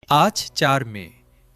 আজ ৪ মে।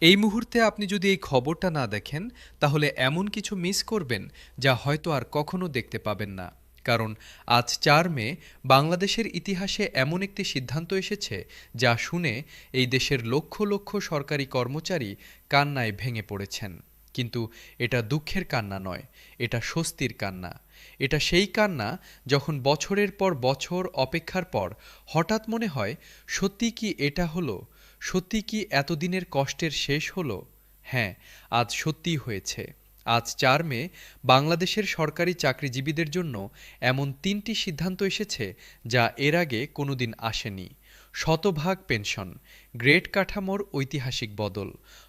এই মুহূর্তে আপনি যদি এই খবরটা না দেখেন তাহলে এমন কিছু মিস করবেন যা হয়তো আর কখনো দেখতে পাবেন না। কারণ আজ ৪ মে বাংলাদেশের ইতিহাসে এমন একটি সিদ্ধান্ত এসেছে যা শুনে এই দেশের লক্ষ লক্ষ সরকারি কর্মচারী কান্নায় ভেঙে পড়েছেন। কিন্তু এটা দুঃখের কান্না নয়, এটা স্বস্তির কান্না। এটা সেই কান্না যখন বছরের পর বছর অপেক্ষার পর হঠাৎ মনে হয়, সত্যি কি এটা হলো? সত্যি কি এতদিনের কষ্টের শেষ হলো? হ্যাঁ, আজ সত্যিই হয়েছে। আজ ৪ মে বাংলাদেশের সরকারি চাকরিজীবীদের জন্য এমন ৩টি সিদ্ধান্ত এসেছে যা এর আগে কোনোদিন আসেনি। শতভাগ পেনশন, গ্রেড কাঠামোর ঐতিহাসিক বদল,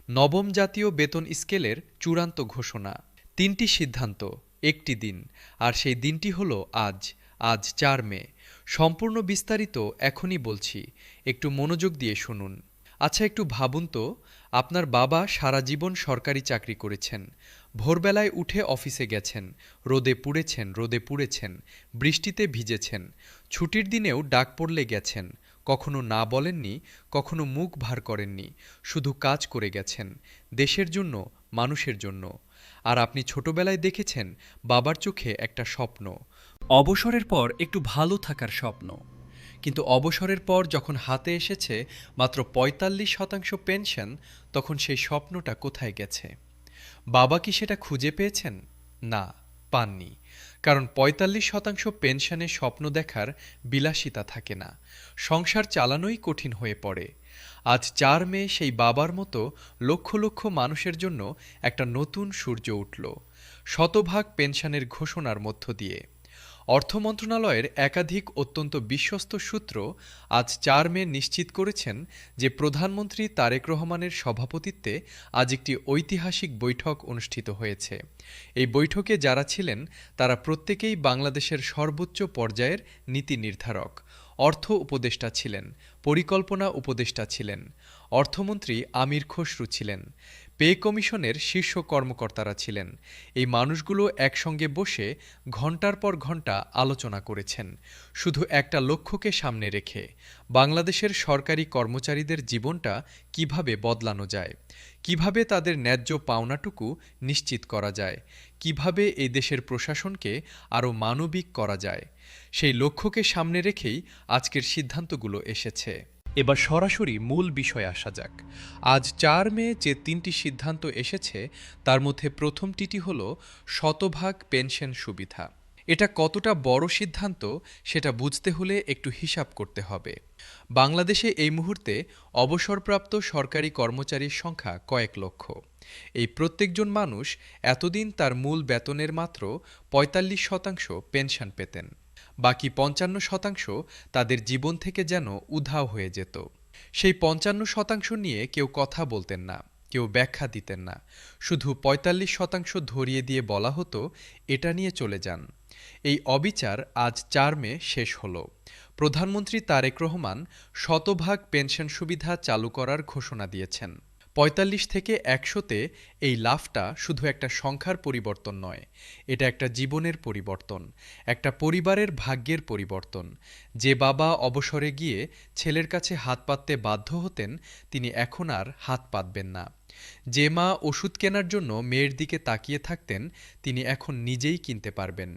নবম জাতীয় বেতন স্কেলের চূড়ান্ত ঘোষণা। ৩টি সিদ্ধান্ত, একটি দিন, আর সেই দিনটি হলো আজ। আজ ৪ মে। সম্পূর্ণ বিস্তারিত এখনই বলছি, একটু মনোযোগ দিয়ে শুনুন। আচ্ছা, একটু ভাবুন তো, আপনার বাবা সারা জীবন সরকারি চাকরি করেছেন। ভোরবেলায় উঠে অফিসে গেছেন, রোদে পুড়েছেন, বৃষ্টিতে ভিজেছেন, ছুটির দিনেও ডাক পড়লে গেছেন। কখনো না বলেননি, কখনো মুখ ভার করেননি, শুধু কাজ করে গেছেন, দেশের জন্য, মানুষের জন্য। আর আপনি ছোটবেলায় দেখেছেন বাবার চোখে একটা স্বপ্ন, অবসরের পর একটু ভালো থাকার স্বপ্ন। কিন্তু অবসরের পর যখন হাতে এসেছে মাত্র ৪৫% পেনশন, তখন সেই স্বপ্নটা কোথায় গেছে? বাবা কি সেটা খুঁজে পেয়েছেন? না, পাননি। কারণ ৪৫% পেনশনে স্বপ্ন দেখার বিলাসিতা থাকে না, সংসার চালানোই কঠিন হয়ে পড়ে। আজ ৪ মে সেই বাবার মতো লক্ষ লক্ষ মানুষের জন্য একটা নতুন সূর্য উঠল, শতভাগ পেনশনের ঘোষণার মধ্য দিয়ে। অর্থ মন্ত্রণালয়ের একাধিক অত্যন্ত বিশ্বস্ত সূত্র আজ ৪ মে নিশ্চিত করেছেন যে প্রধানমন্ত্রী তারেক রহমানের সভাপতিত্বে আজ একটি ঐতিহাসিক বৈঠক অনুষ্ঠিত হয়েছে। এই বৈঠকে যারা ছিলেন তারা প্রত্যেকেই বাংলাদেশের সর্বোচ্চ পর্যায়ের নীতি নির্ধারক, অর্থ উপদেষ্টা ছিলেন, পরিকল্পনা উপদেষ্টা ছিলেন, অর্থমন্ত্রী আমির খসরু ছিলেন, পে কমিশনের শীর্ষ কর্মকর্তারা ছিলেন। এই মানুষগুলো একসঙ্গে বসে ঘণ্টার পর ঘণ্টা আলোচনা করেছেন, শুধু একটা লক্ষ্যকে সামনে রেখে, বাংলাদেশের সরকারি কর্মচারীদের জীবনটা কিভাবে বদলানো যায়, কিভাবে তাদের ন্যায্য পাওনাটুকু নিশ্চিত করা যায়, কিভাবে এই দেশের প্রশাসনকে আরও মানবিক করা যায়। সেই লক্ষ্যকে সামনে রেখেই আজকের সিদ্ধান্তগুলো এসেছে। এবার সরাসরি মূল বিষয়ে আসা যাক। আজ ৪ মে যে ৩টি সিদ্ধান্ত এসেছে তার মধ্যে প্রথমটি হল শতভাগ পেনশন সুবিধা। এটা কতটা বড় সিদ্ধান্ত সেটা বুঝতে হলে একটু হিসাব করতে হবে। বাংলাদেশে এই মুহূর্তে অবসরপ্রাপ্ত সরকারি কর্মচারীর সংখ্যা কয়েক লক্ষ। এই প্রত্যেকজন মানুষ এতদিন তার মূল বেতনের মাত্র ৪৫% পেনশন পেতেন। বাকি ৫৫% তাদের জীবন থেকে যেন উধাও হয়ে যেত। সেই ৫৫% নিয়ে কেউ কথা বলতেন না, কেউ ব্যাখ্যা দিতেন না। শুধু ৪৫% ধরিয়ে দিয়ে বলা হতো, এটা নিয়ে চলে যান। এই অবিচার আজ ৪ মে শেষ হলো। প্রধানমন্ত্রী তারেক রহমান শতভাগ পেনশন সুবিধা চালু করার ঘোষণা দিয়েছেন। ৪৫ থেকে ১০০-তে এই লাফটা শুধু একটা সংখ্যার পরিবর্তন নয়, এটা একটা জীবনের পরিবর্তন, একটা পরিবারের ভাগ্যের পরিবর্তন। যে বাবা অবসরে গিয়ে ছেলের কাছে হাত পাততে বাধ্য হতেন, তিনি এখন আর হাত পাতবেন না। যে মা ওষুধ কেনার জন্য মেয়ের দিকে তাকিয়ে থাকতেন, তিনি এখন নিজেই কিনতে পারবেন।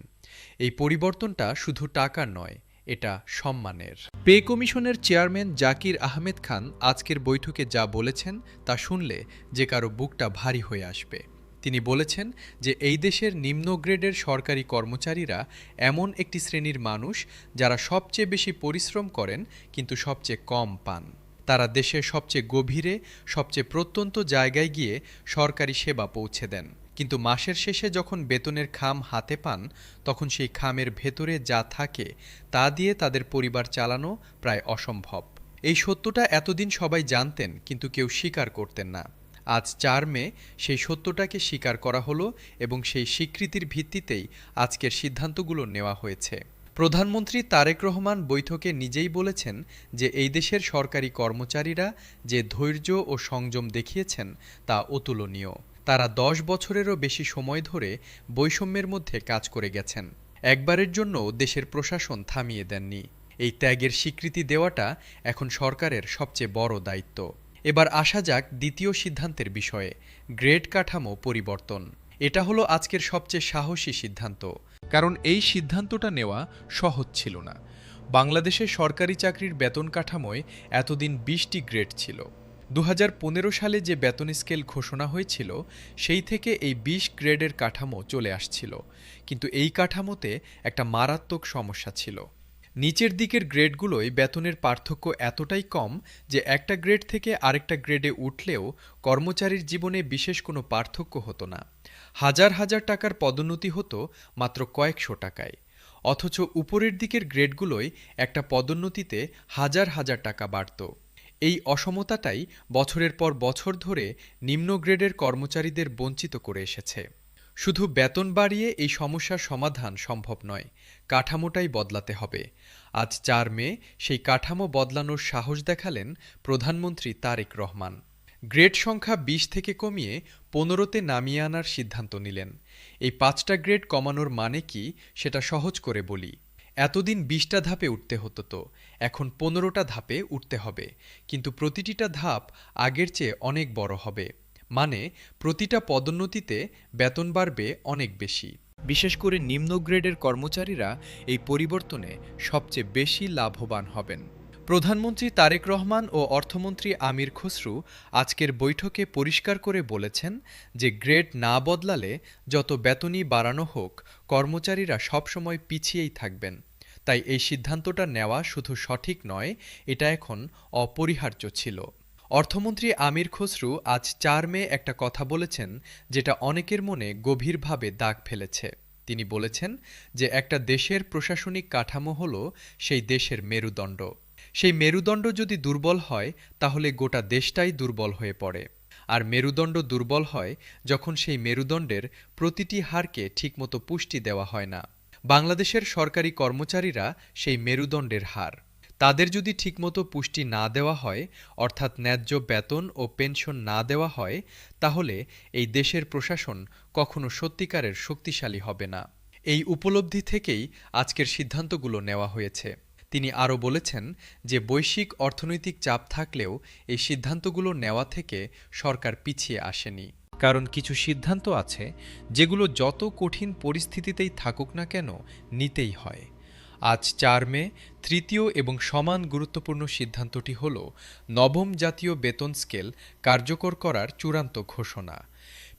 এই পরিবর্তনটা শুধু টাকার নয়, এটা সম্মানের। পে কমিশনের চেয়ারম্যান জাকির আহমেদ খান আজকের বৈঠকে যা বলেছেন তা শুনলে যে কারো বুকটা ভারী হয়ে আসবে। তিনি বলেছেন যে এই দেশের নিম্ন গ্রেডের সরকারি কর্মচারীরা এমন একটি শ্রেণীর মানুষ যারা সবচেয়ে বেশি পরিশ্রম করেন কিন্তু সবচেয়ে কম পান। তারা দেশের সবচেয়ে গভীরে, সবচেয়ে প্রত্যন্ত জায়গায় গিয়ে সরকারি সেবা পৌঁছে দেন, কিন্তু মাসের শেষে যখন বেতনের খাম হাতে পান তখন সেই খামের ভেতরে যা থাকে তা দিয়ে তাদের পরিবার চালানো প্রায় অসম্ভব। এই সত্যটা এতদিন সবাই জানতেন কিন্তু কেউ স্বীকার করতেন না। আজ ৪ মে সেই সত্যটাকে স্বীকার করা হলো এবং সেই স্বীকৃতির ভিত্তিতেই আজকের সিদ্ধান্তগুলো নেওয়া হয়েছে। প্রধানমন্ত্রী তারেক রহমান বৈঠকে নিজেই বলেছেন যে এই দেশের সরকারি কর্মচারীরা যে ধৈর্য ও সংযম দেখিয়েছেন তা অতুলনীয়। তারা ১০ বছরেরও বেশি সময় ধরে বৈষম্যের মধ্যে কাজ করে গেছেন। একবারের জন্য দেশের প্রশাসন থামিয়ে দেননি। এই ত্যাগের স্বীকৃতি দেওয়াটা এখন সরকারের সবচেয়ে বড় দায়িত্ব। এবার আসা যাক দ্বিতীয় সিদ্ধান্তের বিষয়ে, গ্রেড কাঠামো পরিবর্তন। এটা হলো আজকের সবচেয়ে সাহসী সিদ্ধান্ত, কারণ এই সিদ্ধান্তটা নেওয়া সহজ ছিল না। বাংলাদেশের সরকারি চাকরির বেতন কাঠামোয় এতদিন ২০টি গ্রেড ছিল। ২০১৫ সালে যে বেতন স্কেল ঘোষণা হয়েছিল সেই থেকে এই ২০ গ্রেডের কাঠামো চলে আসছিল, কিন্তু এই কাঠামোতে একটা মারাত্মক সমস্যা ছিল। নিচের দিকের গ্রেডগুলোয় বেতনের পার্থক্য এতটাই কম যে একটা গ্রেড থেকে আরেকটা গ্রেডে উঠলেও কর্মচারীর জীবনে বিশেষ কোনো পার্থক্য হতো না। হাজার হাজার টাকার পদোন্নতি হতো মাত্র কয়েকশো টাকায়। অথচ উপরের দিকের গ্রেডগুলোয় একটা পদোন্নতিতে হাজার হাজার টাকা বাড়ত। এই অসমতাটাই বছরের পর বছর ধরে নিম্ন গ্রেডের কর্মচারীদের বঞ্চিত করে এসেছে। শুধু বেতন বাড়িয়ে এই সমস্যার সমাধান সম্ভব নয়, কাঠামোটাই বদলাতে হবে। আজ ৪ মে সেই কাঠামো বদলানোর সাহস দেখালেন প্রধানমন্ত্রী তারেক রহমান। গ্রেড সংখ্যা ২০ থেকে কমিয়ে ১৫তে নামিয়ে আনার সিদ্ধান্ত নিলেন। এই ৫টা গ্রেড কমানোর মানে কি সেটা সহজ করে বলি। এতদিন ২০টা ধাপে উঠতে হতো, তো এখন ১৫টা ধাপে উঠতে হবে, কিন্তু প্রতিটিটা ধাপ আগের চেয়ে অনেক বড় হবে। মানে প্রতিটা পদোন্নতিতে বেতন বাড়বে অনেক বেশি। বিশেষ করে নিম্ন গ্রেডের কর্মচারীরা এই পরিবর্তনে সবচেয়ে বেশি লাভবান হবেন। প্রধানমন্ত্রী তারেক রহমান ও অর্থমন্ত্রী আমির খসরু আজকের বৈঠকে পরিষ্কার করে বলেছেন যে গ্রেড না বদলালে যত বেতনই বাড়ানো হোক, কর্মচারীরা সবসময় পিছিয়েই থাকবেন। তাই এই সিদ্ধান্তটা নেওয়া শুধু সঠিক নয়, এটা এখন অপরিহার্য ছিল। অর্থমন্ত্রী আমির খসরু আজ ৪ মে একটা কথা বলেছেন যেটা অনেকের মনে গভীরভাবে দাগ ফেলেছে। তিনি বলেছেন যে একটা দেশের প্রশাসনিক কাঠামো হলো সেই দেশের মেরুদণ্ড। সেই মেরুদণ্ড যদি দুর্বল হয় তাহলে গোটা দেশটাই দুর্বল হয়ে পড়ে। আর মেরুদণ্ড দুর্বল হয় যখন সেই মেরুদণ্ডের প্রতিটি হাড়কে ঠিকমতো পুষ্টি দেওয়া হয় না। বাংলাদেশের সরকারি কর্মচারীরা সেই মেরুদণ্ডের হাড়। তাদের যদি ঠিকমতো পুষ্টি না দেওয়া হয়, অর্থাৎ ন্যায্য বেতন ও পেনশন না দেওয়া হয়, তাহলে এই দেশের প্রশাসন কখনো সত্যিকারের শক্তিশালী হবে না। এই উপলব্ধি থেকেই আজকের সিদ্ধান্তগুলো নেওয়া হয়েছে। তিনি আরও বলেছেন যে বৈশ্বিক অর্থনৈতিক চাপ থাকলেও এই সিদ্ধান্তগুলো নেওয়া থেকে সরকার পিছিয়ে আসেনি। কারণ কিছু সিদ্ধান্ত আছে যেগুলো যত কঠিন পরিস্থিতিতেই থাকুক না কেন নিতেই হয়। আজ ৪ মে তৃতীয় এবং সমান গুরুত্বপূর্ণ সিদ্ধান্তটি হল নবম জাতীয় বেতন স্কেল কার্যকর করার চূড়ান্ত ঘোষণা।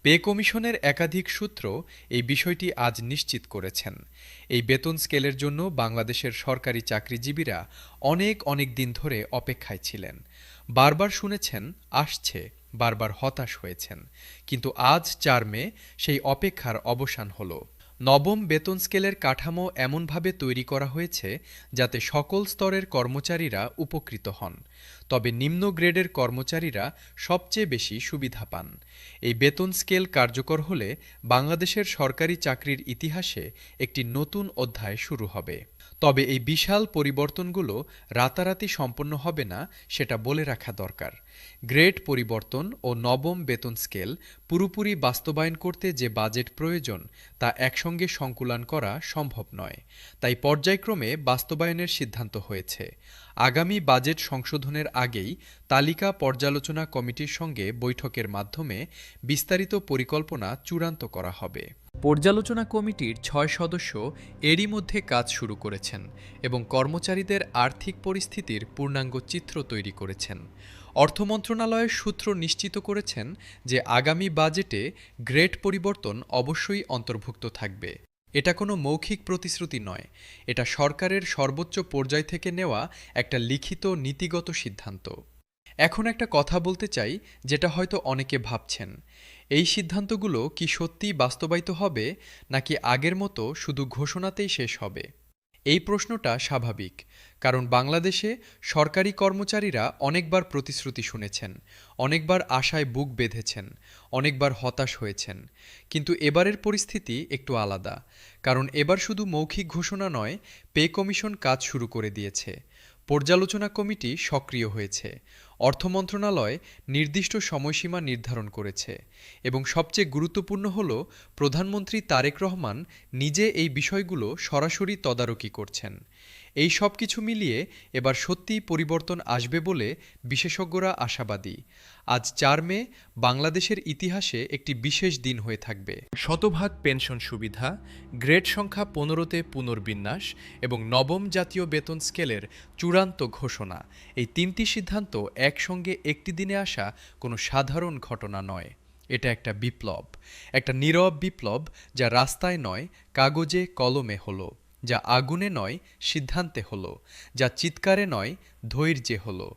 পে কমিশনের একাধিক সূত্র এই বিষয়টি আজ নিশ্চিত করেছেন। এই বেতন স্কেলের জন্য বাংলাদেশের সরকারি চাকরিজীবীরা অনেক দিন ধরে অপেক্ষায় ছিলেন। বারবার শুনেছেন আসছে, বারবার হতাশ হয়েছেন, কিন্তু আজ ৪ মে সেই অপেক্ষার অবসান হলো। নবম বেতন স্কেলের কাঠামো এমনভাবে তৈরি করা হয়েছে যাতে সকল স্তরের কর্মচারীরা উপকৃত হন, তবে নিম্ন গ্রেডের কর্মচারীরা সবচেয়ে বেশি সুবিধা পান। এই বেতন স্কেল কার্যকর হলে বাংলাদেশের সরকারি চাকরির ইতিহাসে একটি নতুন অধ্যায় শুরু হবে। তবে এই বিশাল পরিবর্তনগুলো রাতারাতি সম্পন্ন হবে না, সেটা বলে রাখা দরকার। গ্রেড পরিবর্তন ও নবম বেতন স্কেল পুরোপুরি বাস্তবায়ন করতে যে বাজেট প্রয়োজন তা একসঙ্গে সংকুলান করা সম্ভব নয়। তাই পর্যায়ক্রমে বাস্তবায়নের সিদ্ধান্ত হয়েছে। আগামী বাজেট সংশোধনের আগেই তালিকা পর্যালোচনা কমিটির সঙ্গে বৈঠকের মাধ্যমে বিস্তারিত পরিকল্পনা চূড়ান্ত করা হবে। পর্যালোচনা কমিটির ৬ সদস্য এরই মধ্যে কাজ শুরু করেছেন এবং কর্মচারীদের আর্থিক পরিস্থিতির পূর্ণাঙ্গ চিত্র তৈরি করেছেন। অর্থ মন্ত্রণালয়ের সূত্র নিশ্চিত করেছেন যে আগামী বাজেটে গ্রেড পরিবর্তন অবশ্যই অন্তর্ভুক্ত থাকবে। এটা কোনো মৌখিক প্রতিশ্রুতি নয়, এটা সরকারের সর্বোচ্চ পর্যায় থেকে নেওয়া একটা লিখিত নীতিগত সিদ্ধান্ত। এখন একটা কথা বলতে চাই যেটা হয়তো অনেকে ভাবছেন, এই সিদ্ধান্তগুলো কি সত্যিই বাস্তবায়িত হবে নাকি আগের মতো শুধু ঘোষণাতেই শেষ হবে? এই প্রশ্নটা স্বাভাবিক, কারণ বাংলাদেশে সরকারি কর্মচারীরা অনেকবার প্রতিশ্রুতি শুনেছেন, অনেকবার আশায় বুক বেঁধেছেন, অনেকবার হতাশ হয়েছেন। কিন্তু এবারের পরিস্থিতি একটু আলাদা, কারণ এবার শুধু মৌখিক ঘোষণা নয়, পে কমিশন কাজ শুরু করে দিয়েছে, পর্যালোচনা কমিটি সক্রিয় হয়েছে, অর্থ মন্ত্রণালয় নির্দিষ্ট সময়সীমা নির্ধারণ করেছে এবং সবচেয়ে গুরুত্বপূর্ণ হল প্রধানমন্ত্রী তারেক রহমান নিজে এই বিষয়গুলো সরাসরি তদারকি করছেন। এই সব কিছু মিলিয়ে এবার সত্যিই পরিবর্তন আসবে বলে বিশেষজ্ঞরা আশাবাদী। আজ ৪ মে বাংলাদেশের ইতিহাসে একটি বিশেষ দিন হয়ে থাকবে। শতভাগ পেনশন সুবিধা, গ্রেড সংখ্যা ১৫-তে পুনর্বিন্যাস এবং নবম জাতীয় বেতন স্কেলের চূড়ান্ত ঘোষণা, এই তিনটি সিদ্ধান্ত একসঙ্গে একটি দিনে আসা কোনো সাধারণ ঘটনা নয়। এটা একটা বিপ্লব, একটা নীরব বিপ্লব, যা রাস্তায় নয় কাগজে কলমে হলো, যা আগুনে নয় সিদ্ধান্তে হলো, যা চিৎকারে নয় ধৈর্যে হলো।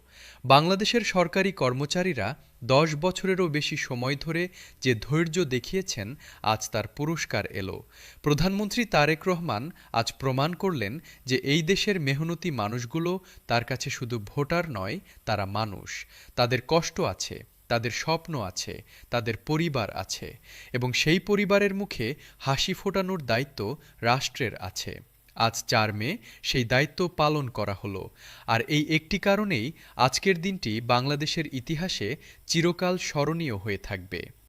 বাংলাদেশের সরকারি কর্মচারীরা ১০ বছরেরও বেশি সময় ধরে যে ধৈর্য দেখিয়েছেন, আজ তার পুরস্কার এলো। প্রধানমন্ত্রী তারেক রহমান আজ প্রমাণ করলেন যে এই দেশের মেহনতি মানুষগুলো তার কাছে শুধু ভোটার নয়, তারা মানুষ। তাদের কষ্ট আছে, তাদের স্বপ্ন আছে, তাদের পরিবার আছে, এবং সেই পরিবারের মুখে হাসি ফোটানোর দায়িত্ব রাষ্ট্রের আছে। আজ ৪ মে সেই দায়িত্ব পালন করা হলো। আর এই একটি কারণেই আজকের দিনটি বাংলাদেশের ইতিহাসে চিরকাল স্মরণীয় হয়ে থাকবে।